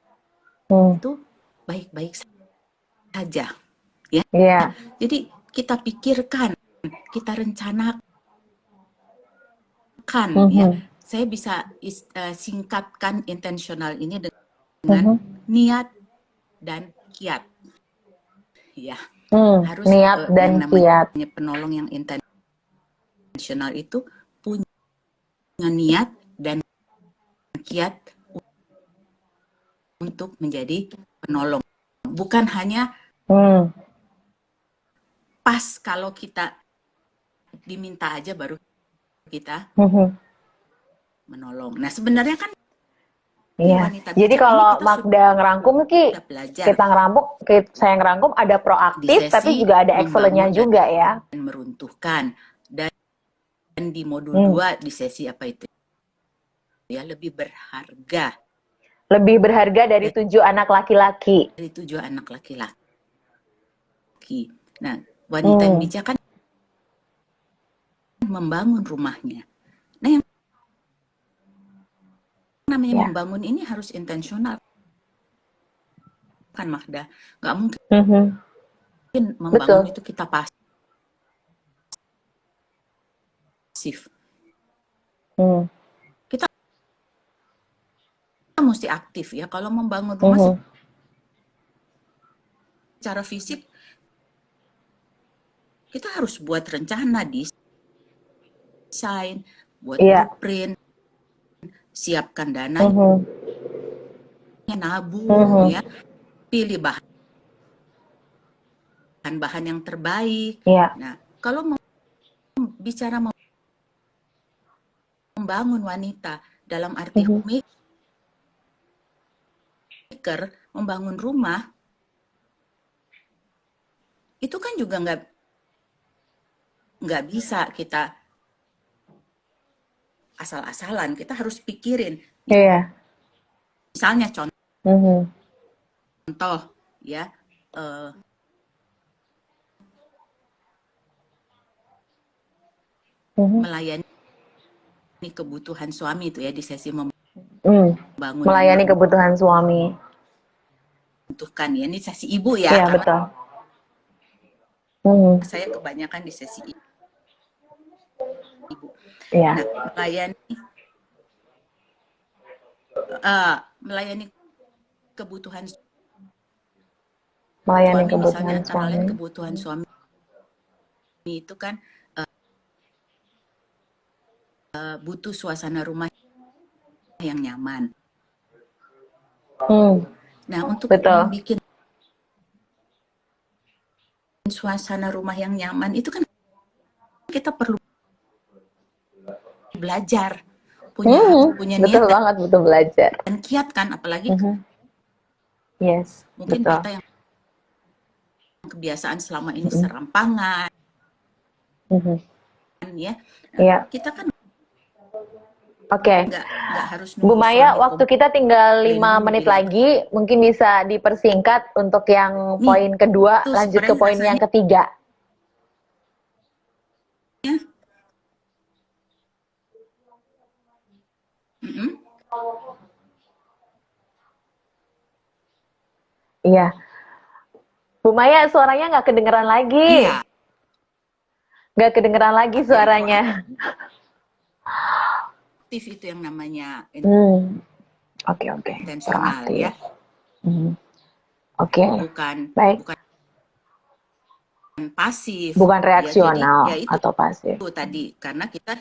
itu baik-baik saja, ya. Jadi kita pikirkan, kita rencanakan, ya. Saya bisa singkatkan intensional ini dengan niat dan kiat, ya. Harus niat dan yang namanya penolong yang intensional itu punya niat dan kiat untuk menjadi penolong. Bukan hanya pas kalau kita diminta aja baru kita menolong. Nah, sebenarnya kan Wanita Bijak. Jadi kalau Magda ngerangkum Ki, saya ngerangkum ada proaktif tapi juga ada excellent-nya juga, ya. Dan meruntuhkan. Dan di modul 2 di sesi apa itu? Ya, lebih berharga. Lebih berharga dari 7 anak laki-laki. Dari 7 anak laki-laki. Nah, wanita yang bijak kan membangun rumahnya. Nah, yang namanya membangun ini harus intensional. Kan, Magda? Nggak mungkin membangun itu kita pasif. Kita mesti aktif, ya. Kalau membangun rumah secara fisik, kita harus buat rencana, desain, buat blueprint, siapkan dananya, nabung, ya, pilih bahan yang terbaik. Nah, kalau mau bicara membangun wanita dalam arti homemaker, membangun rumah, itu kan juga nggak bisa kita asal-asalan. Kita harus pikirin. Iya. Misalnya contoh ya, melayani kebutuhan suami itu ya di sesi membangun Melayani kebutuhan suami. membutuhkan ya, ini sesi ibu ya, Iya, karena betul. saya kebanyakan di sesi ibu. Iya. Nah, melayani kebutuhan, Melayani suami, kebutuhan misalnya antara suami. lain kebutuhan suami itu kan butuh suasana rumah yang nyaman. Nah, untuk membuat suasana rumah yang nyaman itu kan kita perlu belajar, punya niat, betul banget, butuh belajar dan kiat kan, apalagi yes, mungkin betul. kita yang kebiasaan selama ini serampangan, ya, kita kan Oke. nggak harus Bu Maya, waktu kita tinggal 5 menit lagi, mungkin bisa dipersingkat untuk yang poin kedua, lanjut ke poin yang ketiga. Iya. Bu Maya, suaranya nggak kedengeran lagi. Iya. Nggak kedengeran lagi suaranya. Itu yang namanya Oke. intensional ya. Oke. Bukan pasif. Bukan reaksional ya, itu, atau pasif. Itu tadi karena kita.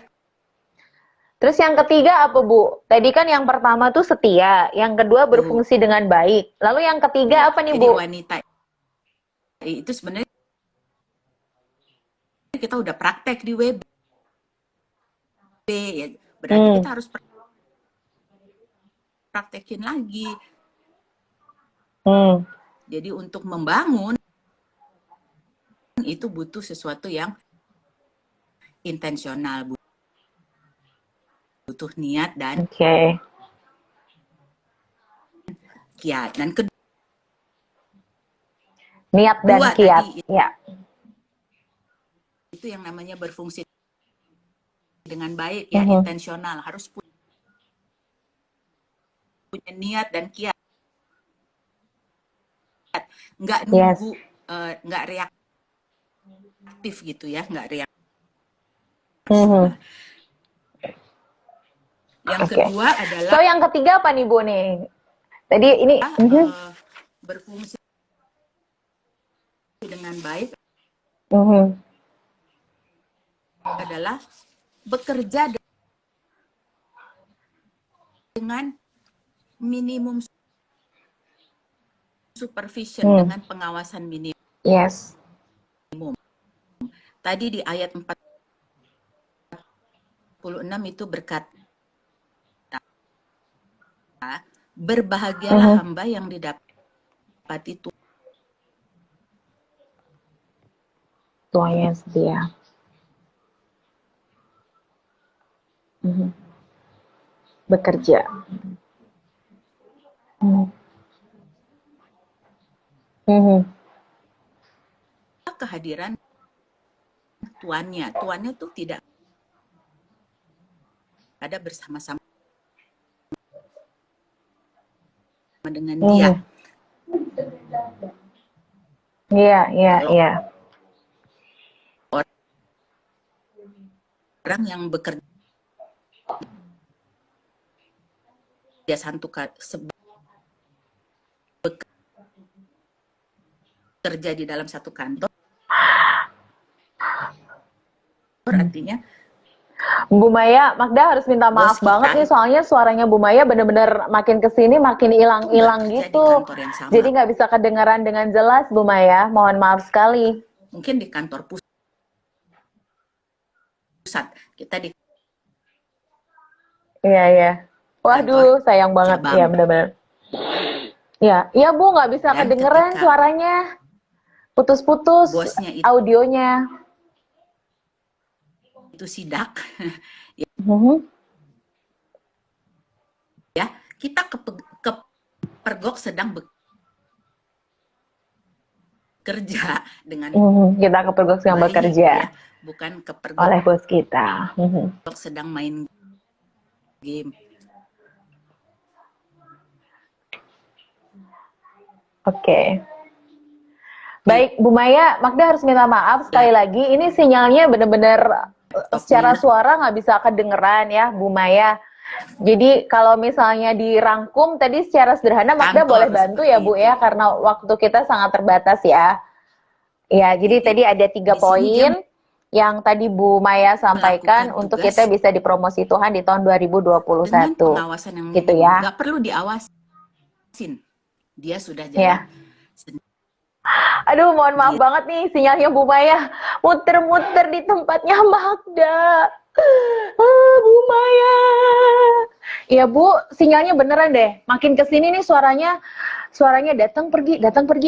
Terus yang ketiga apa, Bu? Tadi kan yang pertama tuh setia, yang kedua berfungsi dengan baik. Lalu yang ketiga apa nih, Bu? Jadi wanita itu sebenarnya kita udah praktek di WB ya. Berarti kita harus praktekin lagi. Jadi untuk membangun itu butuh sesuatu yang intensional, butuh niat dan kiat. Dan niat dan kiat. Ya. Itu yang namanya berfungsi dengan baik ya, intensional, harus punya niat dan kiat. Nggak nunggu, nggak reaktif gitu ya, nggak reaktif. Yang kedua adalah. So yang ketiga apa nih, Bu nih? Tadi ini berfungsi dengan baik adalah bekerja dengan minimum supervision, dengan pengawasan minimum. Yes. Tadi di ayat 46 itu berkata, berbahagialah hamba yang didapati tuanya setia. Bekerja. Kehadiran tuannya tuh tidak ada bersama-sama dengan dia. Iya. Orang yang bekerja bekerja di dalam satu kantor, artinya Bu Maya, Magda harus minta maaf banget nih, soalnya suaranya Bu Maya bener-bener makin kesini makin hilang-hilang gitu. Jadi nggak bisa kedengaran dengan jelas, Bu Maya. Mohon maaf sekali. Mungkin di kantor pusat kita di Iya, iya. kantor Waduh, sayang banget. cabang. Iya, benar-benar. Iya, iya Bu, nggak bisa Dan kedengeran ketika suaranya. Putus-putus bosnya audionya. itu sidak, Mhm. ya kita kepergok sedang bekerja dengan Kita kepergok yang baik bekerja ya, bukan kepergok oleh bos kita. sedang main game. Oke. Baik, Bu Maya, Magda harus minta maaf sekali lagi. Ini sinyalnya benar-benar secara Laptopnya suara nggak bisa kedengeran ya, Bu Maya. Jadi kalau misalnya dirangkum tadi secara sederhana, Magda boleh kantor bantu ya seperti Bu itu. ya, karena waktu kita sangat terbatas ya. Ya, jadi Jadi tadi ada 3 di sini dia poin yang tadi Bu Maya sampaikan melakukan untuk kita tugas bisa dipromosi Tuhan di tahun dengan 2021. pengawasan yang Gitu minim, ya. nggak perlu diawasin, dia sudah jalan Ya. Aduh, mohon maaf sendiri. banget nih sinyalnya Bu Maya muter-muter di tempatnya Magda. Bu Maya. Iya Bu, sinyalnya beneran deh. Makin kesini nih suaranya datang pergi.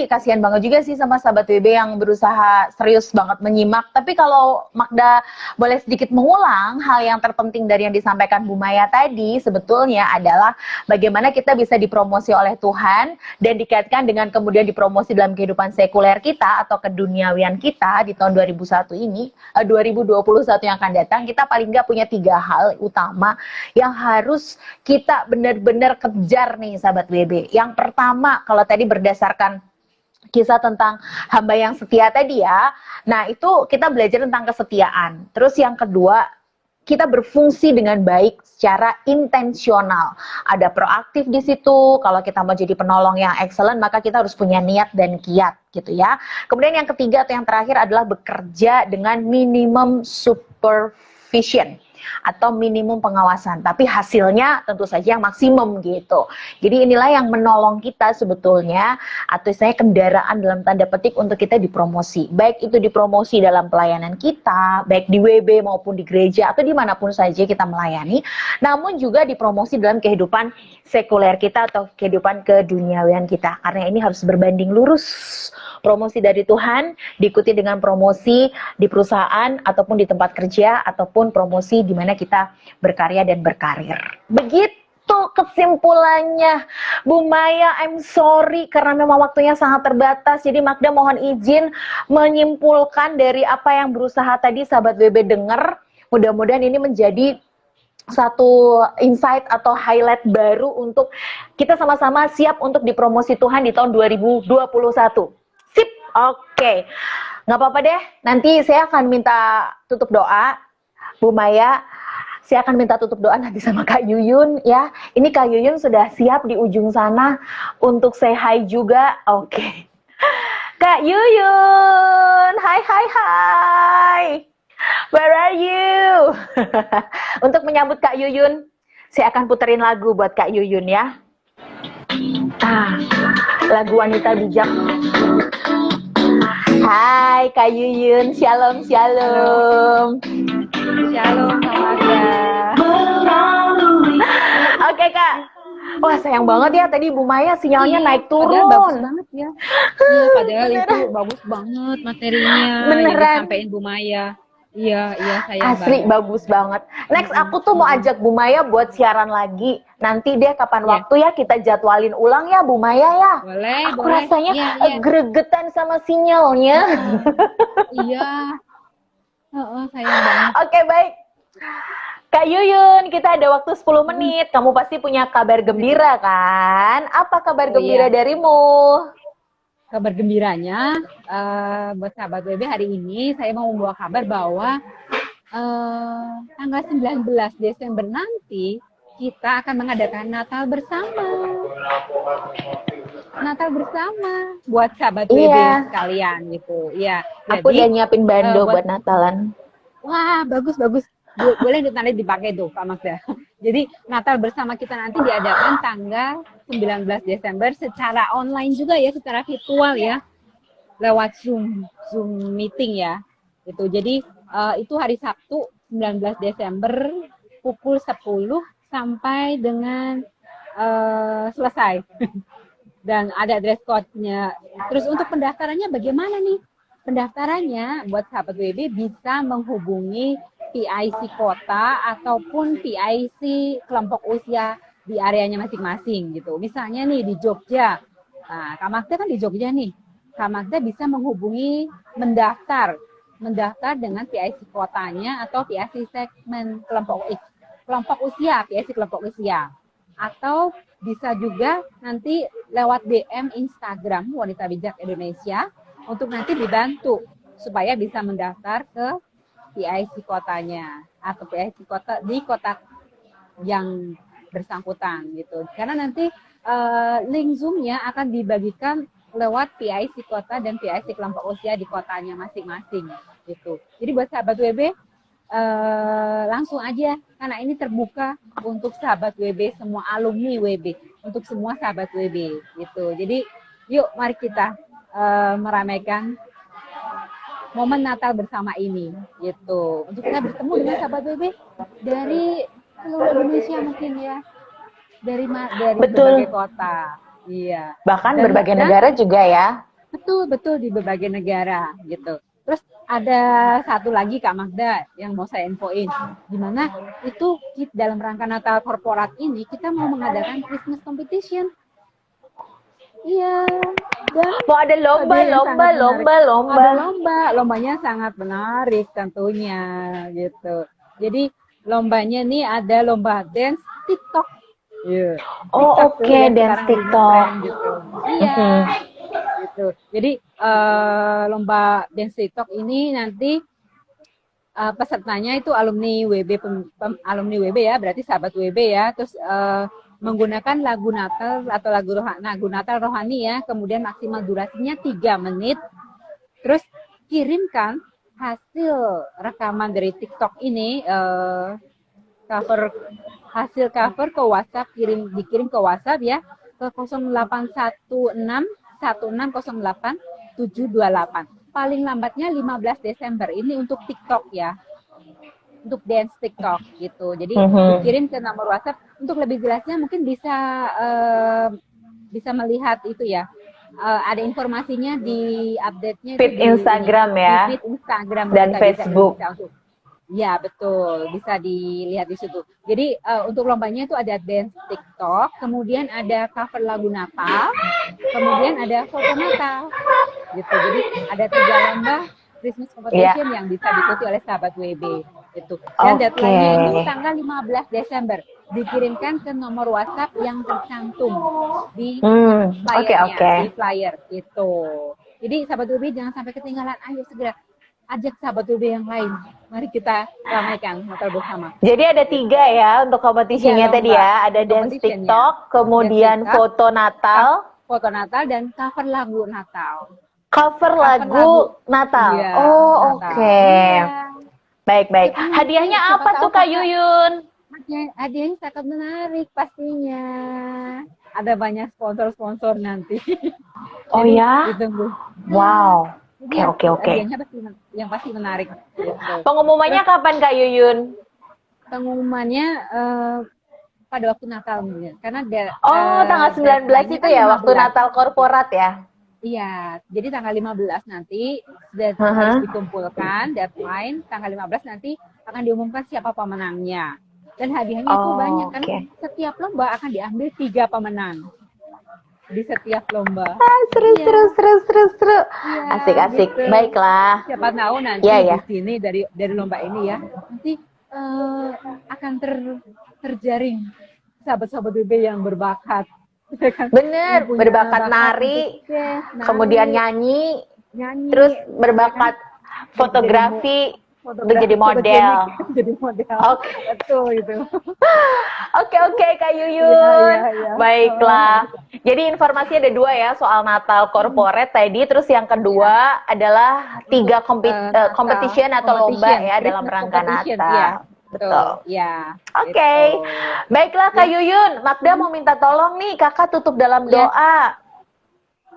Kasihan banget juga sih sama sahabat WB yang berusaha serius banget menyimak. Tapi kalau Magda boleh sedikit mengulang, hal yang terpenting dari yang disampaikan Bu Maya tadi sebetulnya adalah bagaimana kita bisa dipromosi oleh Tuhan dan dikaitkan dengan kemudian dipromosi dalam kehidupan sekuler kita atau keduniawian kita di tahun 2021 yang akan datang. Kita paling nggak punya 3 hal utama yang harus kita benar-benar kejar nih sahabat WB. Yang pertama, kalau tadi berdasarkan kisah tentang hamba yang setia tadi ya, nah itu kita belajar tentang kesetiaan. Terus yang kedua, kita berfungsi dengan baik secara intensional. Ada proaktif di situ. Kalau kita mau jadi penolong yang excellent, maka kita harus punya niat dan kiat gitu ya. Kemudian yang ketiga atau yang terakhir adalah bekerja dengan minimum supervision atau minimum pengawasan, tapi hasilnya tentu saja yang maksimum gitu. Jadi inilah yang menolong kita sebetulnya, atau saya kendaraan dalam tanda petik untuk kita dipromosi. Baik itu dipromosi dalam pelayanan kita, baik di WB maupun di gereja atau dimanapun saja kita melayani, namun juga dipromosi dalam kehidupan sekuler kita atau kehidupan keduniawian kita. Karena ini harus berbanding lurus. Promosi dari Tuhan diikuti dengan promosi di perusahaan ataupun di tempat kerja ataupun promosi di mana kita berkarya dan berkarir. Begitu kesimpulannya. Bu Maya, I'm sorry karena memang waktunya sangat terbatas. Jadi Magda mohon izin menyimpulkan dari apa yang berusaha tadi sahabat WB dengar. Mudah-mudahan ini menjadi satu insight atau highlight baru untuk kita sama-sama siap untuk dipromosi Tuhan di tahun 2021. Sip, oke. Nggak apa-apa deh, nanti saya akan minta tutup doa. Bu Maya, saya akan minta tutup doa nanti sama Kak Yuyun ya. Ini Kak Yuyun sudah siap di ujung sana untuk say hi juga. Oke. Kak Yuyun, hai. Where are you? Untuk menyambut Kak Yuyun, saya akan puterin lagu buat Kak Yuyun ya. Lagu Wanita Bijak. Hai Kak Yuyun, shalom. Shalom Kak Magda. Oke Kak. Wah sayang banget ya tadi Bu Maya sinyalnya naik Padahal bagus turun. banget ya. Iya, padahal itu bagus banget materinya yang Beneran. disampaikan Bu Maya. Iya, sayang Asli banget. bagus banget. Next aku tuh mau ajak Bu Maya buat siaran lagi. Nanti deh kapan Iya. waktu ya kita jadwalin ulang ya Bu Maya ya. Boleh, Aku boleh. rasanya Iya. gregetan sama sinyalnya. Iya. Sayang banget. Oke baik. Kak Yuyun, kita ada waktu 10 menit. Kamu pasti punya kabar gembira kan? Apa kabar Oh, gembira iya. darimu? Kabar gembiranya buat sahabat BB hari ini saya mau membawa kabar bahwa tanggal 19 Desember nanti kita akan mengadakan Natal bersama. Natal bersama buat sahabat BB Iya. sekalian gitu. Iya. Aku udah nyiapin bando buat buat Natalan. wah, bagus. Boleh nanti dipakai tuh Kak Magda. Jadi Natal bersama kita nanti diadakan tanggal 19 Desember secara online juga ya, secara virtual ya. Lewat Zoom meeting ya. Itu. Jadi itu hari Sabtu 19 Desember pukul 10 sampai dengan selesai. Dan ada dress code-nya. Terus untuk pendaftarannya bagaimana nih? Pendaftarannya buat sahabat WB bisa menghubungi PIC kota ataupun PIC kelompok usia di areanya masing-masing gitu. Misalnya nih di Jogja. Nah, Kak Magda kan di Jogja nih. Kak Magda bisa menghubungi mendaftar dengan PIC kotanya atau PIC segmen kelompok usia, PIC kelompok usia. Atau bisa juga nanti lewat DM Instagram Wanita Bijak Indonesia untuk nanti dibantu supaya bisa mendaftar ke PIC kotanya atau PIC kota di kota yang bersangkutan gitu. Karena nanti link Zoom-nya akan dibagikan lewat PIC kota dan PIC kelompok usia di kotanya masing-masing gitu. Jadi buat sahabat WB langsung aja karena ini terbuka untuk sahabat WB, semua alumni WB, untuk semua sahabat WB gitu. Jadi yuk mari kita meramaikan momen Natal bersama ini gitu. Untuk kita bertemu dengan sahabat WB dari seluruh Indonesia mungkin ya. Dari Betul. berbagai kota. Iya. Bahkan Dan berbagai negara juga ya. Betul di berbagai negara gitu. Terus ada satu lagi Kak Magda yang mau saya infoin, di mana itu dalam rangka Natal korporat ini kita mau mengadakan Christmas competition. Iya. Dan Mau ada lomba. Ada lombanya sangat menarik tentunya gitu. Jadi lombanya nih ada lomba dance TikTok. Iya. Oh oke, dance TikTok. Gitu. Iya. Gitu. Jadi lomba dance TikTok ini nanti pesertanya itu alumni alumni WB ya, berarti sahabat WB ya. Terus menggunakan lagu Natal atau lagu Natal rohani ya, kemudian maksimal durasinya 3 menit. Terus kirimkan hasil rekaman dari TikTok ini hasil cover ke WhatsApp, dikirim ke WhatsApp ya ke 08161608 paling lambatnya 15 Desember ini untuk TikTok ya, untuk dance TikTok gitu. Jadi dikirim ke nomor WhatsApp. Untuk lebih jelasnya mungkin bisa melihat itu ya, ada informasinya di update-nya feed Instagram ya, feed Instagram dan Facebook. Ya betul, bisa dilihat di situ. Jadi untuk lombanya itu ada dance TikTok, kemudian ada cover lagu Natal, kemudian ada foto Natal, gitu. Jadi ada 3 lomba Christmas competition yang bisa diikuti oleh sahabat WB, gitu. Dan deadline-nya itu tanggal 15 Desember. Dikirimkan ke nomor WhatsApp yang tercantum di flyernya, di flyer itu. Jadi sahabat WB jangan sampai ketinggalan, ayo segera ajak sahabat WB yang lain. Mari kita ramaikan Natal bersama. Jadi ada 3 ya untuk kompetisinya tadi ya. Ada dance TikTok, kemudian foto Natal, dan cover lagu Natal. Cover lagu Natal. Ya, oh Natal. Oke. Ya. Baik. Hadiahnya apa tuh Kak Yuyun? Hadiahnya sangat menarik pastinya. Ada banyak sponsor nanti. Oh jadi, ya? Ditunggu. Wow. Oke. Hadiahnya pasti menarik. Gitu. Pengumumannya kapan Kak Yuyun? Pengumumannya pada waktu Natal mungkin. Karena tanggal 19 itu ya, 15. Waktu Natal korporat ya? Iya, jadi tanggal 15 nanti harus dikumpulkan deadline, tanggal 15 nanti akan diumumkan siapa pemenangnya. Dan hadiahnya itu banyak, kan setiap lomba akan diambil 3 pemenang. Di setiap lomba. Seru. Ya, Asik. Gitu. Baiklah. Siapa tahu nanti di sini dari lomba ini ya, nanti akan terjaring sahabat-sahabat BB yang berbakat. Bener, berbakat nari, kemudian nyanyi, terus berbakat fotografi, untuk jadi model. Oke. Betul itu. Oke, Kak Yuyun. Ya. Baiklah. Jadi informasinya ada 2 ya soal Natal corporate tadi. Terus yang kedua adalah 3 competition atau lomba ya dalam rangka Natal. Ya. Betul. Ya. Oke. Baiklah Kak Yuyun, Magda mau minta tolong nih Kakak tutup dalam doa.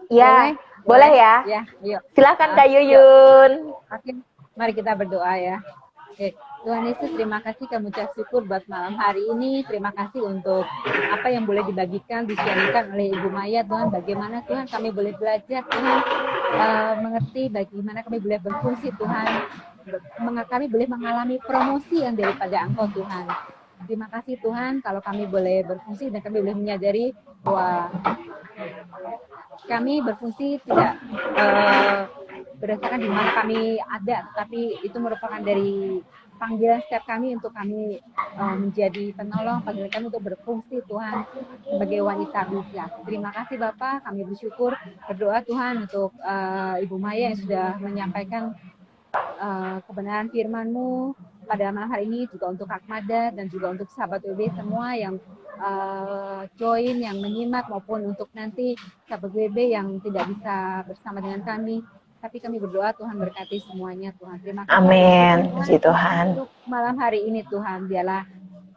Ya. Boleh ya? Ya, yuk. Silakan Kak Yuyun. Oke. Mari kita berdoa ya. Oke. Tuhan Yesus, terima kasih, kami ucap syukur buat malam hari ini. Terima kasih untuk apa yang boleh dibagikan, disiarkan oleh Ibu Maya, Tuhan. Bagaimana Tuhan kami boleh belajar, Tuhan, mengerti bagaimana kami boleh berfungsi, Tuhan. Kami boleh mengalami promosi yang daripada Engkau, Tuhan. Terima kasih Tuhan kalau kami boleh berfungsi dan kami boleh menyadari bahwa kami berfungsi tidak berdasarkan di mana kami ada, tapi itu merupakan dari panggilan setiap kami untuk kami menjadi penolong, panggilan kami untuk berfungsi Tuhan sebagai wanita bijak. Terima kasih Bapak, kami bersyukur, berdoa Tuhan untuk Ibu Maya yang sudah menyampaikan kebenaran firman-Mu pada malam hari ini, juga untuk Kak Mada dan juga untuk sahabat WB semua yang join, yang menyimak, maupun untuk nanti sahabat WB yang tidak bisa bersama dengan kami. Tapi kami berdoa Tuhan berkati semuanya Tuhan. Terima kasih. Amin. Puji Tuhan. Untuk malam hari ini Tuhan, biarlah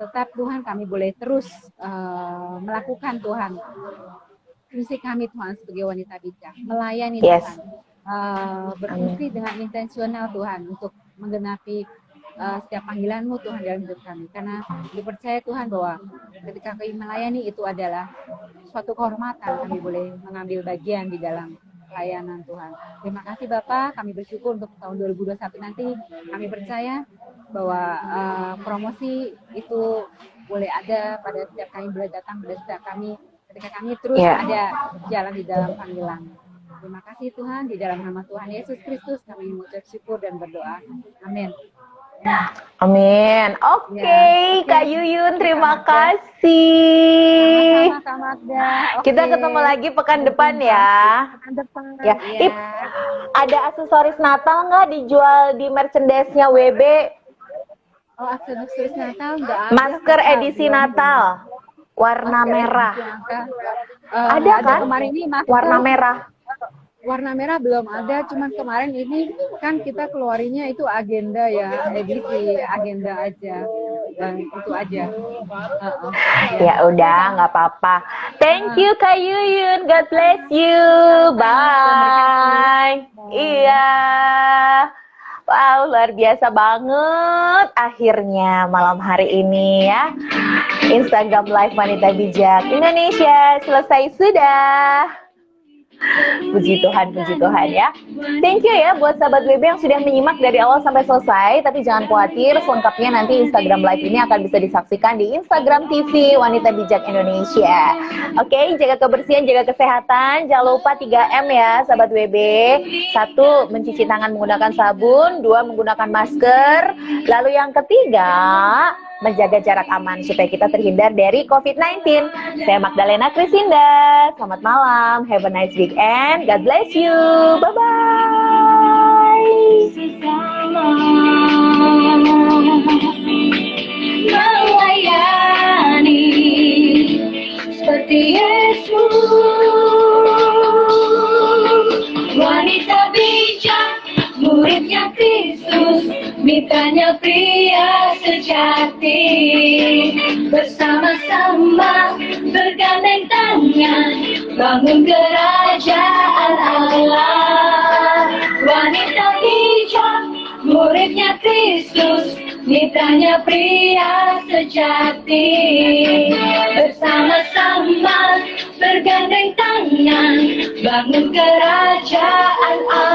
tetap Tuhan kami boleh terus melakukan Tuhan fungsi kami Tuhan sebagai wanita bijak, melayani Tuhan, berfungsi dengan intensional Tuhan untuk menggenapi setiap panggilan-Mu Tuhan dalam hidup kami. Karena dipercaya Tuhan bahwa ketika kami melayani itu adalah suatu kehormatan, kami boleh mengambil bagian di dalam pelayanan Tuhan. Terima kasih Bapak, kami bersyukur untuk tahun 2021 nanti. Kami percaya bahwa promosi itu boleh ada pada setiap kami boleh datang, pada setiap kami ketika kami terus ada jalan di dalam panggilan. Terima kasih Tuhan, di dalam nama Tuhan Yesus Kristus kami mengucap syukur dan berdoa. Amin. Amin. Oke, Kak Yuyun, terima kasih. Sama-sama Kak Magda. Kita ketemu lagi pekan depan ya. Pekan depan. Ya. Ada aksesoris Natal nggak dijual di merchandise-nya WB? Oh, aksesoris Natal nggak ada. Masker edisi Natal, warna merah. Ada kan? Kemarin ini masker warna merah. Warna merah belum ada, cuman kemarin ini kan kita keluarinya itu agenda ya, edisi agenda aja, dan itu aja. Ya udah, nggak apa-apa. Thank you Kak Yuyun, God bless you, bye. Iya, wow luar biasa banget. Akhirnya malam hari ini ya, Instagram Live Wanita Bijak Indonesia selesai sudah. Puji Tuhan ya. Thank you ya buat sahabat WB yang sudah menyimak dari awal sampai selesai. Tapi jangan khawatir, selengkapnya nanti Instagram Live ini akan bisa disaksikan di Instagram TV Wanita Bijak Indonesia. Oke, jaga kebersihan, jaga kesehatan. Jangan lupa 3M ya sahabat WB. 1, mencuci tangan menggunakan sabun. 2, menggunakan masker. Lalu yang ketiga, menjaga jarak aman supaya kita terhindar dari COVID-19. Saya Magdalena Krisinda. Selamat malam. Have a nice weekend. God bless you. Bye-bye. Melayani seperti Yesus, wanita bijak, muridnya Kristus, mitranya pria sejati, bersama-sama bergandeng tangan, bangun kerajaan Allah. Wanita bijak, muridnya Kristus, mitranya pria sejati, bersama-sama bergandeng tangan, bangun kerajaan Allah.